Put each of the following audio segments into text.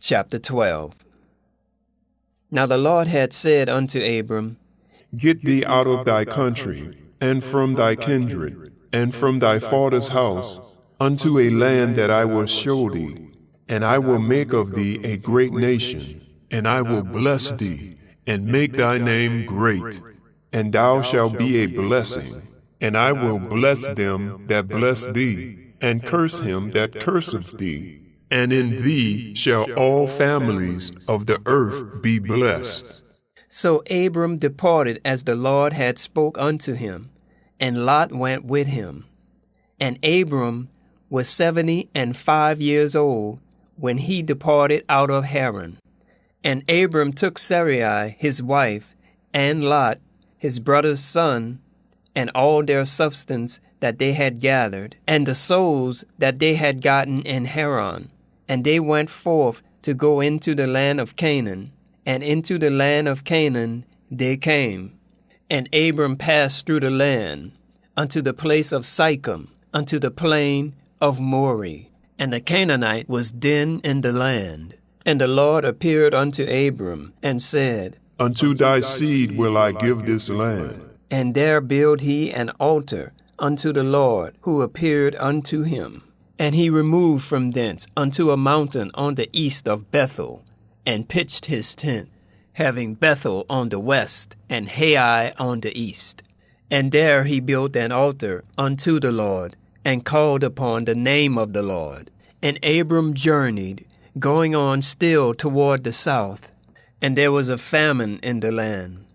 Chapter 12. Now the Lord had said unto Abram, Get thee out of thy country, and from thy kindred, and from thy father's house, unto a land that I will show thee, and I will make of thee a great nation, and I will bless thee, and make thy name great, and thou shalt be a blessing. And I will bless them that bless thee, and curse him that curseth thee. And in thee shall all families of the earth be blessed. So Abram departed as the Lord had spoke unto him, and Lot went with him. And Abram was 75 years old when he departed out of Haran. And Abram took Sarai his wife, and Lot his brother's son, and all their substance that they had gathered, and the souls that they had gotten in Haran. And they went forth to go into the land of Canaan, and into the land of Canaan they came. And Abram passed through the land, unto the place of Sychem, unto the plain of Moreh. And the Canaanite was then in the land. And the Lord appeared unto Abram, and said, Unto thy seed will I give this land. And there built he an altar unto the Lord, who appeared unto him. And he removed from thence unto a mountain on the east of Bethel, and pitched his tent, having Bethel on the west, and Hai on the east. And there he built an altar unto the Lord, and called upon the name of the Lord. And Abram journeyed, going on still toward the south. And there was a famine in the land.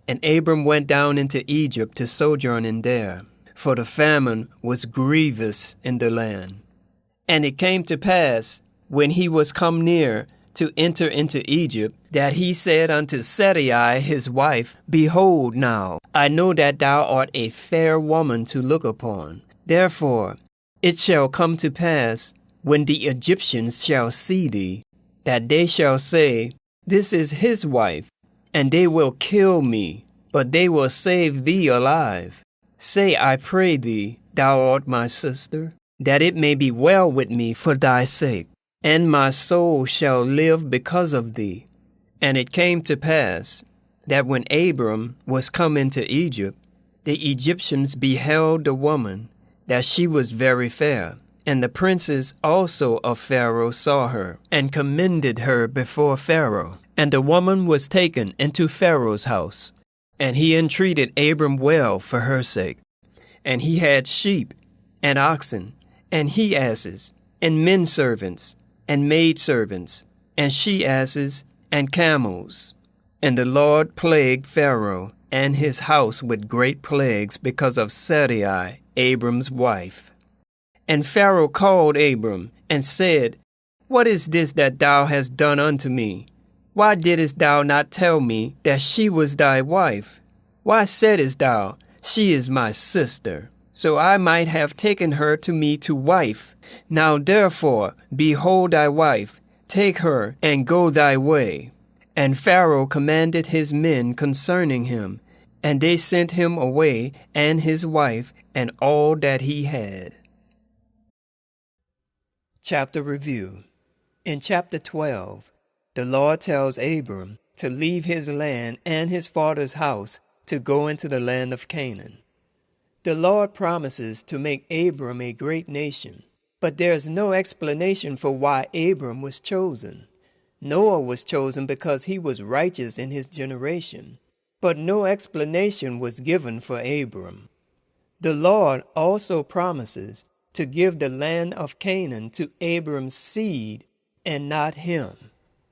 And Abram went down into Egypt to sojourn in there, for the famine was grievous in the land. And it came to pass, when he was come near to enter into Egypt, that he said unto Sarai his wife, Behold now, I know that thou art a fair woman to look upon. Therefore it shall come to pass, when the Egyptians shall see thee, that they shall say, This is his wife, and they will kill me, but they will save thee alive. Say, I pray thee, thou art my sister, that it may be well with me for thy sake, and my soul shall live because of thee. And it came to pass, that when Abram was come into Egypt, the Egyptians beheld the woman, that she was very fair. And the princes also of Pharaoh saw her, and commended her before Pharaoh. And the woman was taken into Pharaoh's house. And he entreated Abram well for her sake. And he had sheep, and oxen, and he-asses, and men servants, and maidservants, and she-asses, and camels. And the Lord plagued Pharaoh and his house with great plagues because of Sarai, Abram's wife. And Pharaoh called Abram, and said, What is this that thou hast done unto me? Why didst thou not tell me that she was thy wife? Why saidst thou, She is my sister, so I might have taken her to me to wife? Now therefore, behold thy wife, take her, and go thy way. And Pharaoh commanded his men concerning him, and they sent him away, and his wife, and all that he had. Chapter Review. In chapter 12, the Lord tells Abram to leave his land and his father's house to go into the land of Canaan. The Lord promises to make Abram a great nation, but there is no explanation for why Abram was chosen. Noah was chosen because he was righteous in his generation, but no explanation was given for Abram. The Lord also promises to give the land of Canaan to Abram's seed and not him.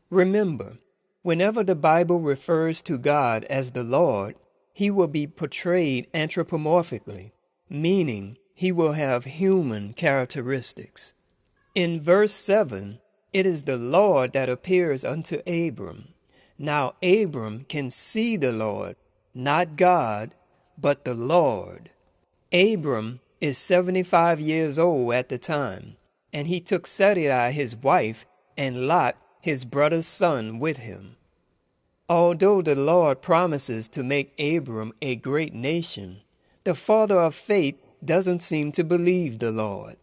Remember, whenever the Bible refers to God as the Lord, he will be portrayed anthropomorphically, meaning he will have human characteristics. In verse 7, it is the Lord that appears unto Abram. Now Abram can see the Lord, not God, but the Lord. Abram is 75 years old at the time, and he took Sarai his wife and Lot his brother's son with him. Although the Lord promises to make Abram a great nation, the father of faith doesn't seem to believe the Lord.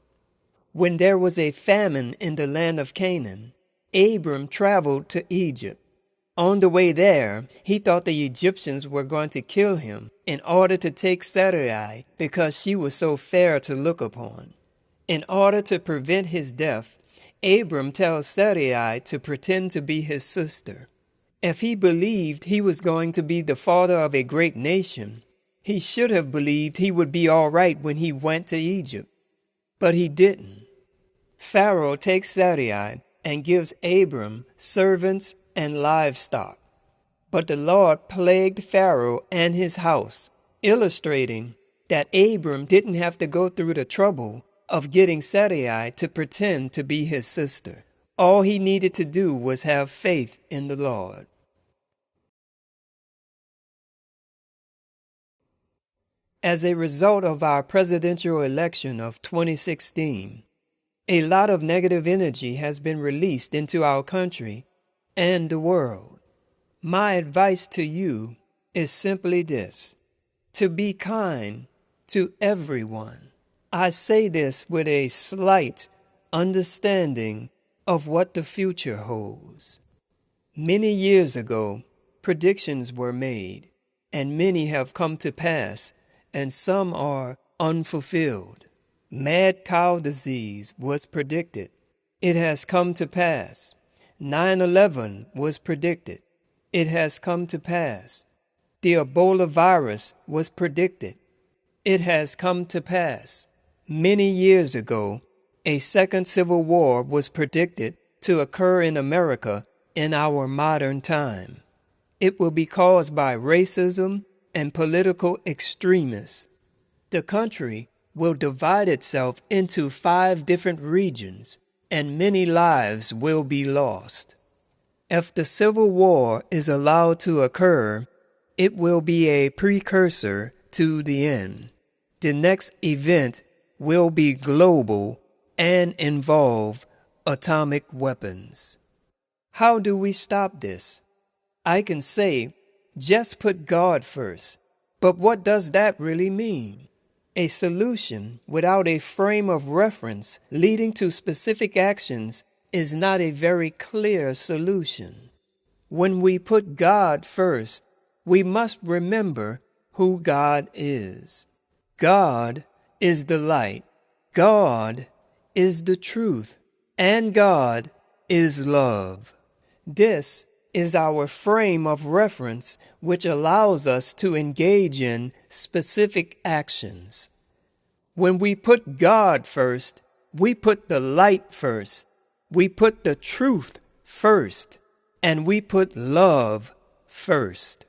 When there was a famine in the land of Canaan, Abram traveled to Egypt. On the way there, he thought the Egyptians were going to kill him in order to take Sarai because she was so fair to look upon. In order to prevent his death, Abram tells Sarai to pretend to be his sister. If he believed he was going to be the father of a great nation, he should have believed he would be all right when he went to Egypt. But he didn't. Pharaoh takes Sarai and gives Abram servants and livestock. But the Lord plagued Pharaoh and his house, illustrating that Abram didn't have to go through the trouble of getting Sarai to pretend to be his sister. All he needed to do was have faith in the Lord. As a result of our presidential election of 2016, a lot of negative energy has been released into our country and the world. My advice to you is simply this: to be kind to everyone. I say this with a slight understanding of what the future holds. Many years ago, predictions were made, and many have come to pass, and some are unfulfilled. Mad cow disease was predicted. It has come to pass. 9/11 was predicted. It has come to pass. The Ebola virus was predicted. It has come to pass. Many years ago, a second civil war was predicted to occur in America in our modern time. It will be caused by racism and political extremists. The country will divide itself into 5 different regions, and many lives will be lost. If the Civil War is allowed to occur, it will be a precursor to the end. The next event will be global and involve atomic weapons. How do we stop this? I can say, just put God first. But what does that really mean? A solution without a frame of reference leading to specific actions is not a very clear solution. When we put God first, we must remember who God is. God is the light. God is the truth. And God is love. This is our frame of reference, which allows us to engage in specific actions. When we put God first, we put the light first, we put the truth first, and we put love first.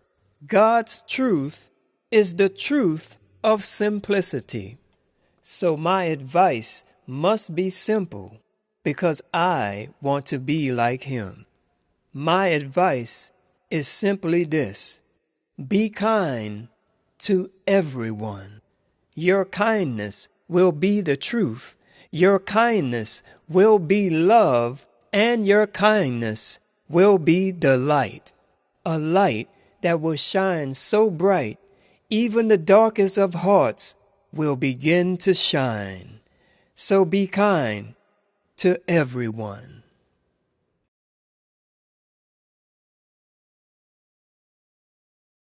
God's truth is the truth of simplicity. So my advice must be simple, because I want to be like Him. My advice is simply this: be kind to everyone. Your kindness will be the truth. Your kindness will be love, and your kindness will be the light. A light that will shine so bright, even the darkest of hearts will begin to shine. So be kind to everyone.